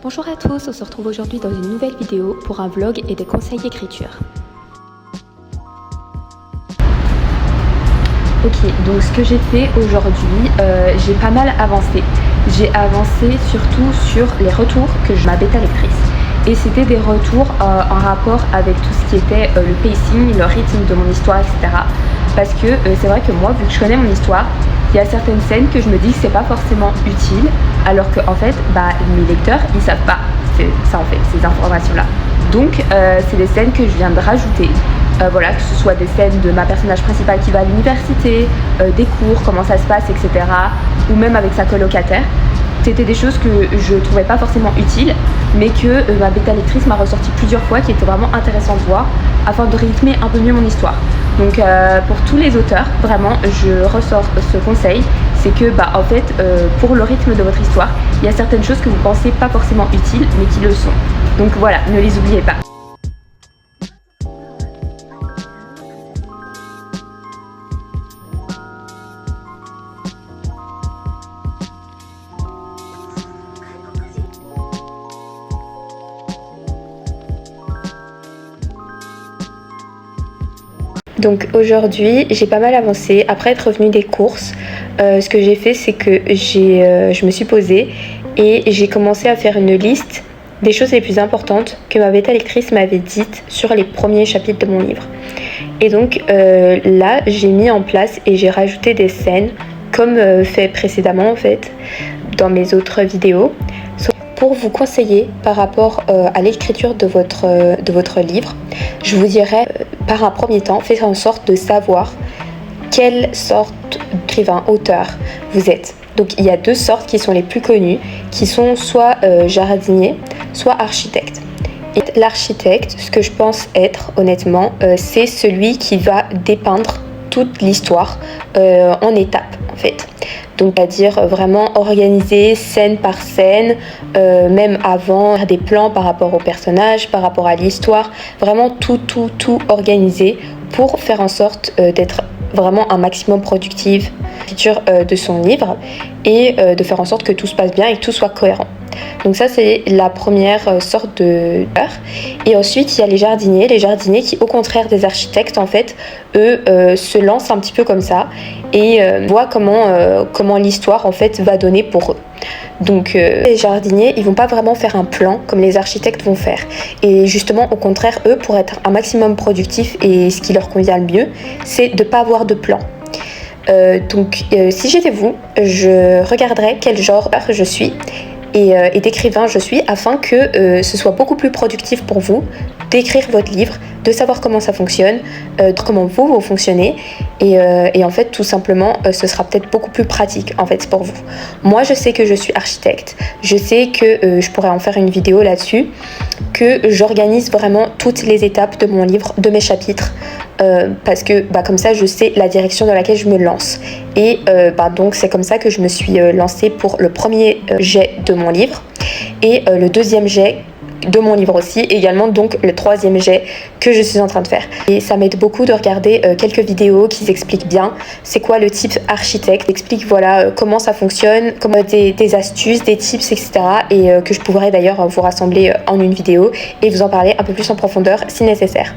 Bonjour à tous, on se retrouve aujourd'hui dans une nouvelle vidéo pour un vlog et des conseils d'écriture. Ok, donc ce que j'ai fait aujourd'hui, j'ai pas mal avancé. J'ai avancé surtout sur les retours que ma bêta lectrice. Et c'était des retours en rapport avec tout ce qui était le pacing, le rythme de mon histoire, etc. Parce que c'est vrai que moi, vu que je connais mon histoire, il y a certaines scènes que je me dis que c'est pas forcément utile, alors que en fait, mes lecteurs, ils savent pas ça en fait, ces informations-là. Donc c'est des scènes que je viens de rajouter. Voilà, que ce soit des scènes de ma personnage principale qui va à l'université, des cours, comment ça se passe, etc. Ou même avec sa colocataire. C'était des choses que je trouvais pas forcément utiles, mais que ma bêta lectrice m'a ressorti plusieurs fois, qui étaient vraiment intéressant de voir, afin de rythmer un peu mieux mon histoire. Donc pour tous les auteurs, vraiment, je ressors ce conseil, c'est que en fait, pour le rythme de votre histoire, il y a certaines choses que vous pensez pas forcément utiles, mais qui le sont. Donc voilà, ne les oubliez pas. Donc aujourd'hui, j'ai pas mal avancé. Après être revenue des courses, ce que j'ai fait, c'est que je me suis posée et j'ai commencé à faire une liste des choses les plus importantes que ma bêta lectrice m'avait dites sur les premiers chapitres de mon livre. Et donc là, j'ai mis en place et j'ai rajouté des scènes, comme fait précédemment en fait, dans mes autres vidéos, pour vous conseiller par rapport à l'écriture de votre livre. Je vous dirais, par un premier temps, faites en sorte de savoir quelle sorte d'écrivain, auteur vous êtes. Donc il y a deux sortes qui sont les plus connues, qui sont soit jardinier, soit architecte. Et l'architecte, ce que je pense être honnêtement, c'est celui qui va dépeindre toute l'histoire en étapes en fait. Donc c'est-à-dire vraiment organiser scène par scène, même avant, faire des plans par rapport au personnage, par rapport à l'histoire, vraiment tout organiser pour faire en sorte d'être vraiment un maximum productive de son livre et de faire en sorte que tout se passe bien et que tout soit cohérent. Donc ça c'est la première sorte de l'heure. Et ensuite il y a les jardiniers qui au contraire des architectes en fait, eux se lancent un petit peu comme ça et voient comment l'histoire en fait va donner pour eux. Donc les jardiniers ils vont pas vraiment faire un plan comme les architectes vont faire, et justement au contraire eux, pour être un maximum productif et ce qui leur convient le mieux, c'est de pas avoir de plan. Donc si j'étais vous, je regarderais quel genre je suis et d'écrivain je suis, afin que ce soit beaucoup plus productif pour vous d'écrire votre livre, de savoir comment ça fonctionne, comment vous fonctionnez et en fait tout simplement ce sera peut-être beaucoup plus pratique en fait pour vous. Moi je sais que je suis architecte, je sais que je pourrais en faire une vidéo là-dessus, que j'organise vraiment toutes les étapes de mon livre, de mes chapitres, parce que comme ça je sais la direction dans laquelle je me lance et donc c'est comme ça que je me suis lancée pour le premier jet de mon livre et le deuxième jet de mon livre aussi, également donc le troisième jet que je suis en train de faire. Et ça m'aide beaucoup de regarder quelques vidéos qui expliquent bien c'est quoi le type architecte, explique voilà comment ça fonctionne, comment des astuces, des tips, etc. et que je pourrais d'ailleurs vous rassembler en une vidéo et vous en parler un peu plus en profondeur si nécessaire.